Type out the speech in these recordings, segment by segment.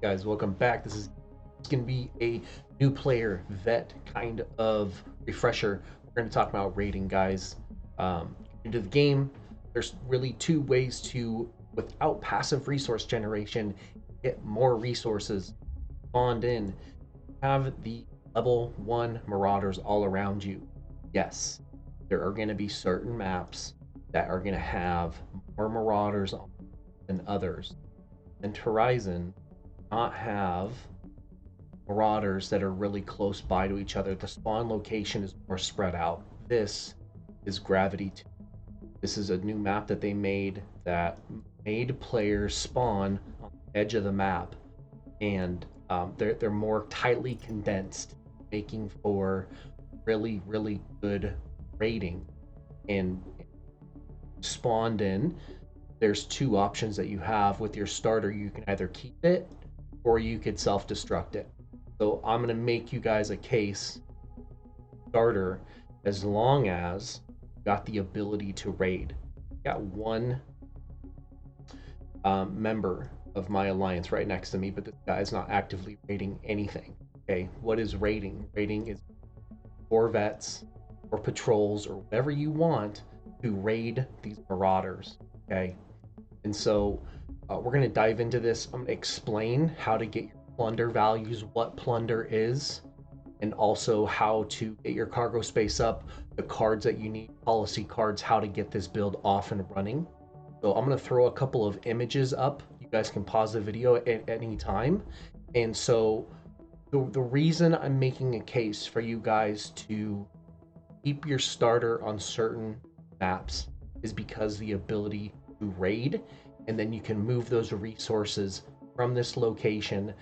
Guys, welcome back. This is going to be a new player vet kind of refresher. We're going to talk about rating, guys. Into the game, there's really two ways to, without passive resource generation, get more resources spawned in. Have the level 1 marauders all around you. Yes, there are going to be certain maps that are going to have more marauders on than others. And Horizon not have marauders that are really close by to each other. The spawn location is more spread out. This is Gravity 2. This is a new map that they made that made players spawn on the edge of the map, and they're more tightly condensed, making for really good rating. And spawned in, there's two options that you have with your starter. You can either keep it or you could self-destruct it. So I'm going to make you guys a case starter as long as you got the ability to raid. Got one member of my alliance right next to me, but this guy's not actively raiding anything. Okay, what is raiding? Raiding is for vets or patrols or whatever you want to raid these marauders. Okay, and so we're going to dive into this. I'm going to explain how to get your plunder values, what plunder is, and also how to get your cargo space up, the cards that you need, policy cards, how to get this build off and running. So I'm going to throw a couple of images up. You guys can pause the video at any time. And so the reason I'm making a case for you guys to keep your starter on certain maps is because the ability to raid, and then you can move those resources from this location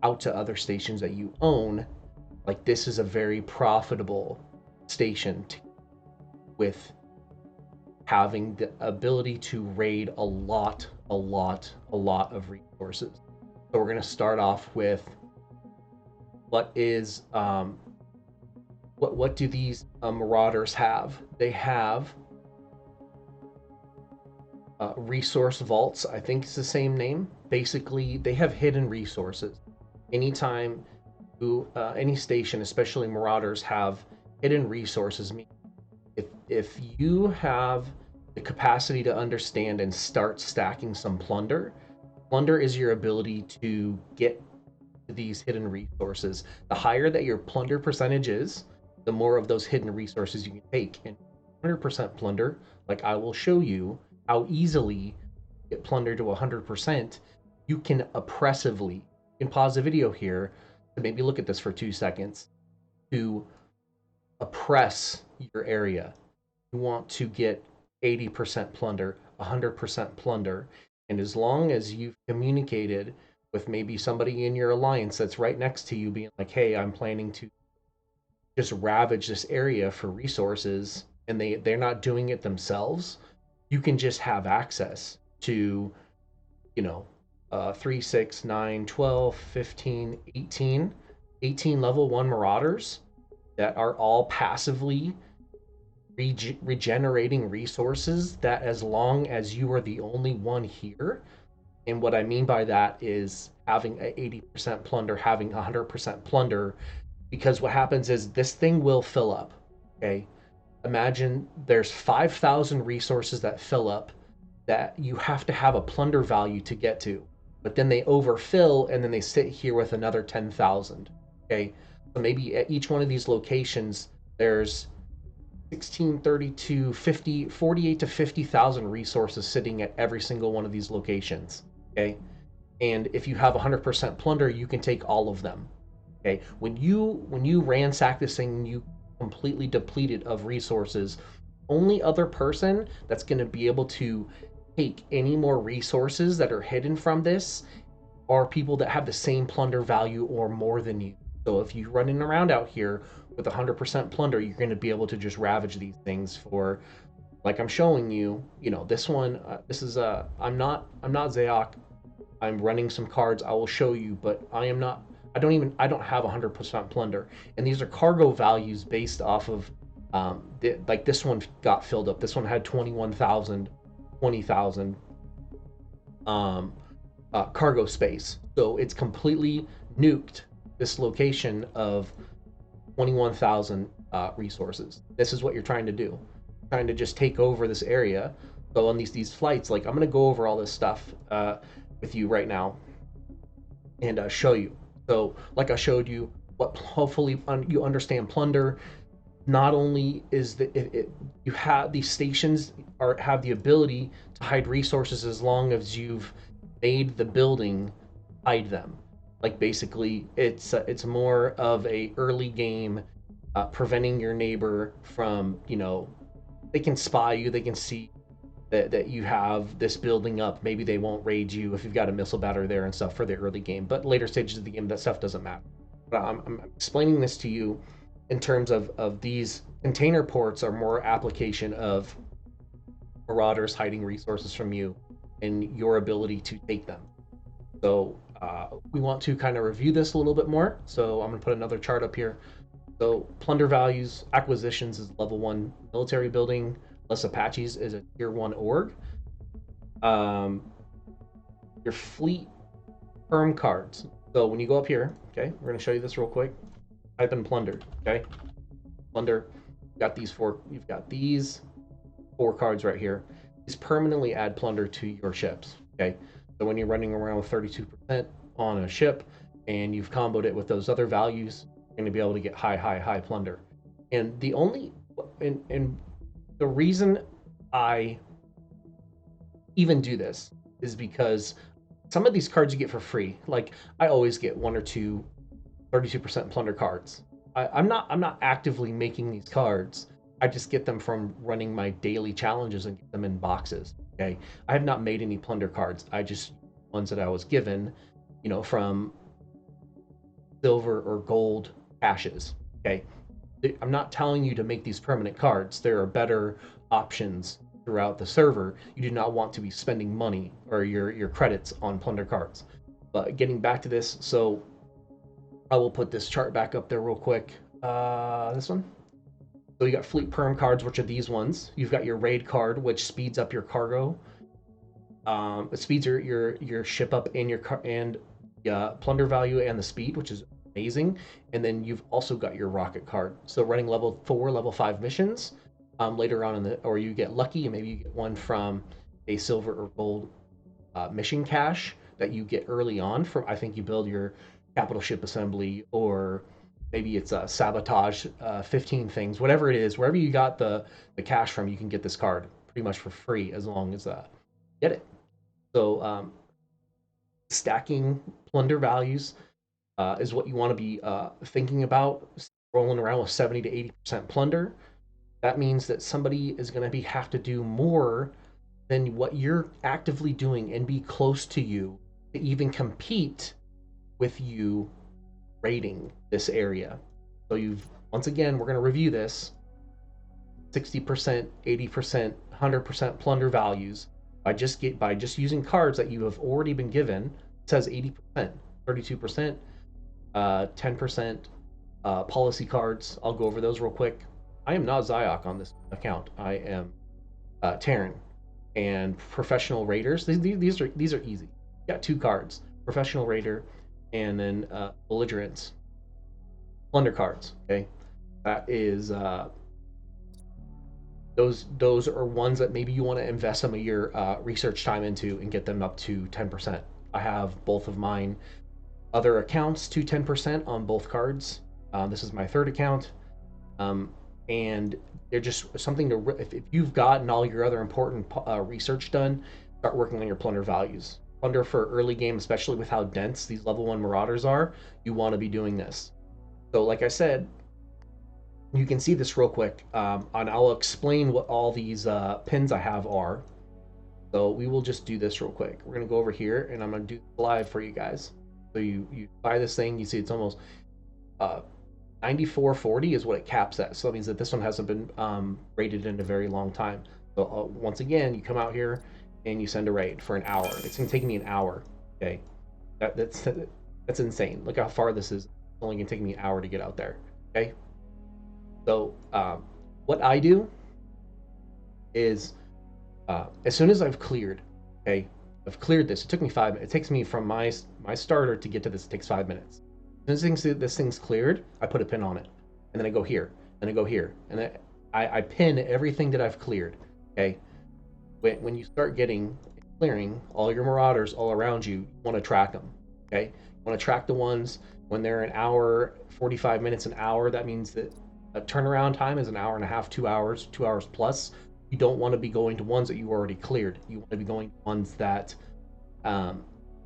out to other stations that you own. Like, this is a very profitable station with having the ability to raid a lot of resources. So we're going to start off with what is what do these marauders have? They have resource vaults. I think it's the same name. Basically, they have hidden resources. Anytime any station, especially marauders, have hidden resources, if you have the capacity to understand and start stacking some plunder is your ability to get these hidden resources. The higher that your plunder percentage is, the more of those hidden resources you can take. And 100% plunder, like I will show you how easily get plunder to 100%, you can oppressively, you can pause the video here to maybe look at this for 2 seconds, to oppress your area. You want to get 80% plunder, 100% plunder, and as long as you've communicated with maybe somebody in your alliance that's right next to you, being like, hey, I'm planning to just ravage this area for resources, and they're not doing it themselves, you can just have access to, you know, 3, 6, 9, 12, 15, 18 level 1 marauders that are all passively regenerating resources, that as long as you are the only one here. And what I mean by that is having a 80% plunder, having 100% plunder, because what happens is this thing will fill up. Okay, imagine there's 5,000 resources that fill up that you have to have a plunder value to get to, but then they overfill and then they sit here with another 10,000. Okay, so maybe at each one of these locations there's 16, 32, 50, 48 to 50,000 resources sitting at every single one of these locations. Okay, and if you have 100% plunder, you can take all of them. Okay, when you ransack this thing, you completely deplete it of resources. Only other person that's going to be able to take any more resources that are hidden from this are people that have the same plunder value or more than you. So if you're running around out here with 100% plunder, you're going to be able to just ravage these things for, like I'm showing you, you know, this one, this is I'm not Zayok. I'm running some cards. I will show you, but I don't have 100% plunder. And these are cargo values based off of, like this one got filled up. This one had 21,000, 20,000. cargo space. So it's completely nuked this location of 21,000 resources. This is what you're trying to do. Trying to just take over this area. So on these flights, like I'm gonna go over all this stuff with you right now and show you. So like I showed you, what hopefully you understand Plunder. Not only is you have these stations have the ability to hide resources as long as you've made the building hide them. Like basically, it's more of a early game, preventing your neighbor from, they can spy you, they can see that you have this building up. Maybe they won't raid you if you've got a missile battery there and stuff for the early game. But later stages of the game, that stuff doesn't matter. But I'm explaining this to you in terms of these container ports are more application of marauders hiding resources from you and your ability to take them. So we want to kind of review this a little bit more. So I'm going to put another chart up here. So plunder values, acquisitions is level 1 military building, less Apaches is a tier 1 org. Your fleet perm cards. So when you go up here, okay, we're going to show you this real quick. Type in plunder, okay? Plunder, you've got these 4 cards right here. These permanently add plunder to your ships, okay? So when you're running around with 32% on a ship and you've comboed it with those other values, you're going to be able to get high plunder. And the only and the reason I even do this is because some of these cards you get for free. Like I always get 1 or 2 32% plunder cards. I'm not actively making these cards. I just get them from running my daily challenges and get them in boxes. Okay, I have not made any plunder cards. I just ones that I was given, from silver or gold caches. Okay, I'm not telling you to make these permanent cards. There are better options throughout the server. You do not want to be spending money or your credits on plunder cards. But getting back to this, so I will put this chart back up there real quick. This one. So you got fleet perm cards, which are these ones. You've got your raid card, which speeds up your cargo. It speeds your ship up and your plunder value and the speed, which is amazing. And then you've also got your rocket card. So running level 4, level 5 missions later on or you get lucky and maybe you get one from a silver or gold mission cache that you get early on from. I think you build your capital ship assembly, or maybe it's a sabotage 15 things, whatever it is, wherever you got the cash from, you can get this card pretty much for free as long as get it. So stacking plunder values is what you want to be thinking about. Rolling around with 70 to 80% plunder, that means that somebody is going to have to do more than what you're actively doing and be close to you to even compete with you raiding this area. So once again, we're going to review this 60%, 80%, 100% plunder values by just using cards that you have already been given. It says 80%, 32%, 10% policy cards. I'll go over those real quick. I am not Zyok on this account. I am Terran. And professional raiders. These are easy. You got 2 cards: professional raider, and then belligerents. Plunder cards. Okay, that is those are ones that maybe you want to invest some of your research time into and get them up to 10%. I have both of mine other accounts to 10% on both cards. This is my 3rd account, and they're just something to if you've gotten all your other important research done, start working on your plunder values. Plunder for early game, especially with how dense these level 1 marauders are, you want to be doing this. So like I said, you can see this real quick, and I'll explain what all these pins I have are. So we will just do this real quick. We're gonna go over here and I'm gonna do live for you guys. So you buy this thing, you see it's almost 94.40 is what it caps at. So that means that this one hasn't been rated in a very long time. So once again, you come out here and you send a raid for an hour. It's gonna take me an hour. Okay, that's insane. Look how far this is. It's only gonna take me an hour to get out there. Okay, so what I do is as soon as I've cleared, okay, I've cleared this. It took me 5 minutes. It takes me from my starter to get to this. It takes 5 minutes. As soon as this thing's cleared, I put a pin on it, and then I go here, and I go here, and then I pin everything that I've cleared. Okay, when you start getting clearing all your marauders all around you, you want to track them. Okay, you want to track the ones when they're an hour, 45 minutes, an hour. That means that a turnaround time is an hour and a half, 2 hours, 2 hours plus. You don't want to be going to ones that you already cleared. You want to be going to ones that are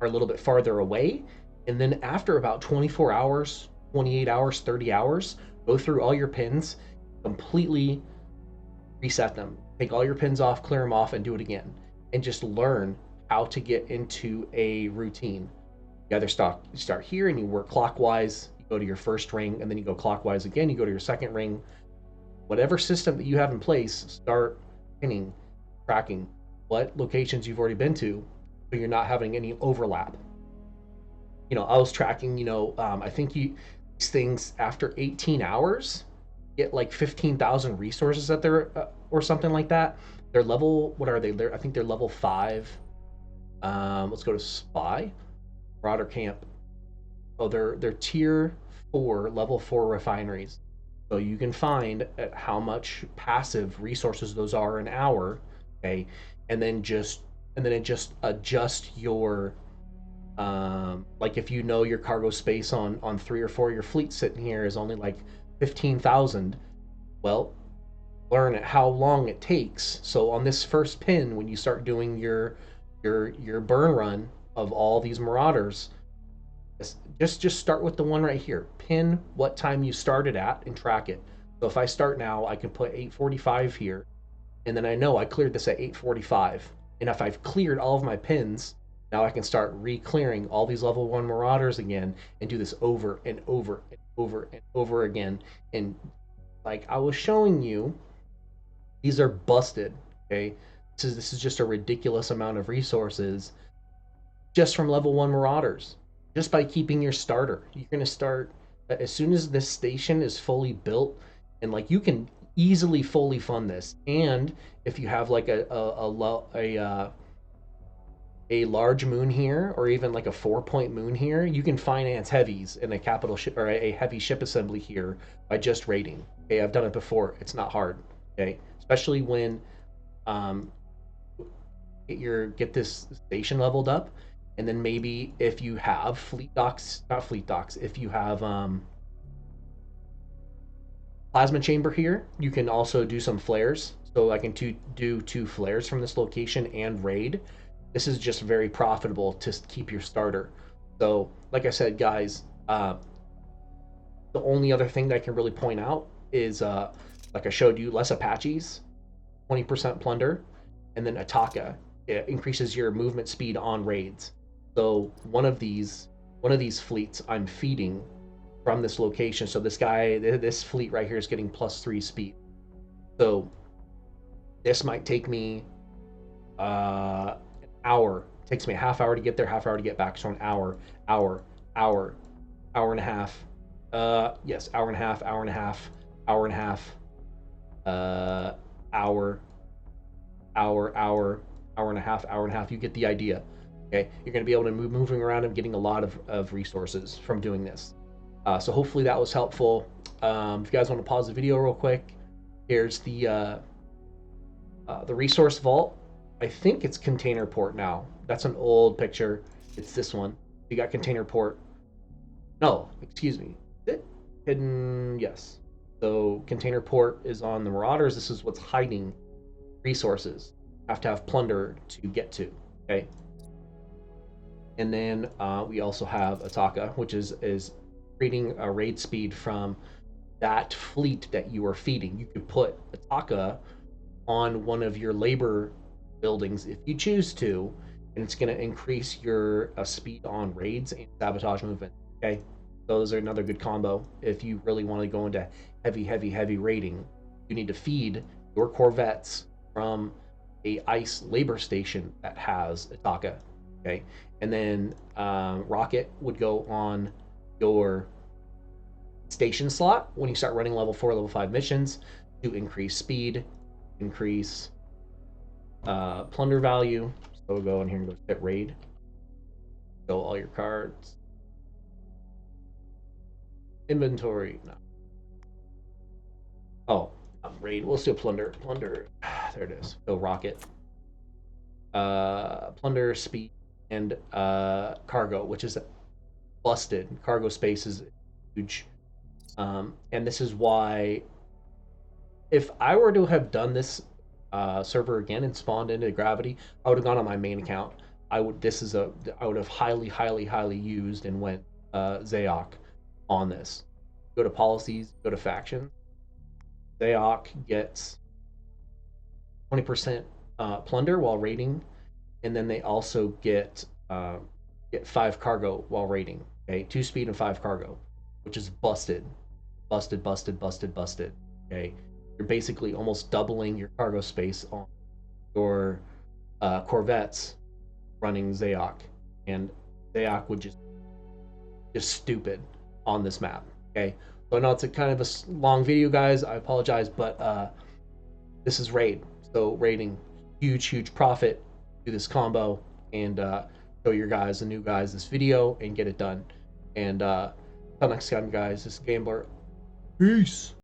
a little bit farther away. And then after about 24 hours, 28 hours, 30 hours, go through all your pins, completely reset them. Take all your pins off, clear them off, and do it again. And just learn how to get into a routine. You either start here and you work clockwise, you go to your first ring, and then you go clockwise again, you go to your second ring. Whatever system that you have in place, start pinning, tracking what locations you've already been to, so you're not having any overlap. I was tracking, I think these things after 18 hours get like 15,000 resources at their or something like that. They're level, what are they? I think they're level 5. Let's go to Spy. Marauder Camp. Oh, they're tier 4, level 4 refineries. So you can find how much passive resources those are an hour, okay, and then it just adjust your like if you know your cargo space on 3 or 4 of your fleet sitting here is only like 15,000, well, learn how long it takes. So on this first pin, when you start doing your burn run of all these marauders, just start with the one right here. Pin what time you started at and track it. So if I start now, I can put 8:45 here, and then I know I cleared this at 8:45. And if I've cleared all of my pins, now I can start re-clearing all these level 1 marauders again and do this over and over and over and over again. And like I was showing you, these are busted, okay? This is just a ridiculous amount of resources just from level 1 marauders. Just by keeping your starter, you're going to start as soon as this station is fully built, and like you can easily fully fund this. And if you have like a large moon here, or even like a 4-point moon here, you can finance heavies in a capital ship or a heavy ship assembly here by just raiding. Okay, I've done it before. It's not hard. Okay, especially when get this station leveled up. And then maybe if you have not fleet docks, if you have plasma chamber here, you can also do some flares. So I can do 2 flares from this location and raid. This is just very profitable to keep your starter. So like I said, guys, the only other thing that I can really point out is like I showed you, less Apaches, 20% plunder, and then Ataka. It increases your movement speed on raids. So one of these fleets I'm feeding from this location. So this fleet right here is getting +3 speed. So this might take me an hour. It takes me a half hour to get there, half hour to get back. So an hour and a half. Yes, hour and a half, hour and a half, hour and a half, hour and a half, hour and a half. You get the idea. Okay, you're going to be able to moving around and getting a lot of resources from doing this. So hopefully that was helpful. If you guys want to pause the video real quick, here's the resource vault. I think it's container port now. That's an old picture. It's this one. You got container port. No, excuse me. Is it hidden? Yes. So container port is on the Marauders. This is what's hiding resources. You have to have plunder to get to. Okay. And then we also have Ataka, which is creating a raid speed from that fleet that you are feeding. You could put Ataka on one of your labor buildings if you choose to, and it's going to increase your speed on raids and sabotage movement. Okay, those are another good combo. If you really want to go into heavy raiding, you need to feed your corvettes from a ice labor station that has Ataka. Okay, and then Rocket would go on your station slot when you start running level 4, level 5 missions to increase speed, increase plunder value. So we'll go in here and go set raid. Go all your cards. Inventory. No. Oh, raid. We'll still plunder. Plunder. There it is. Go rocket. Plunder, speed, and cargo, which is busted. Cargo space is huge. And this is why, if I were to have done this server again and spawned into gravity, I would have gone on my main account. I would have highly used and went Zayok on this. Go to policies, go to factions. Zayok gets 20% plunder while raiding, and then they also get 5 cargo while raiding. Okay, 2 speed and 5 cargo, which is busted. Okay, you're basically almost doubling your cargo space on your corvettes running Zayok, and Zayok would just stupid on this map. Okay, so I know it's a kind of a long video, guys. I apologize, but this is raid. So raiding, huge profit. Do this combo and show your guys, the new guys, this video and get it done. And until next time, guys, this is Gambler. Peace.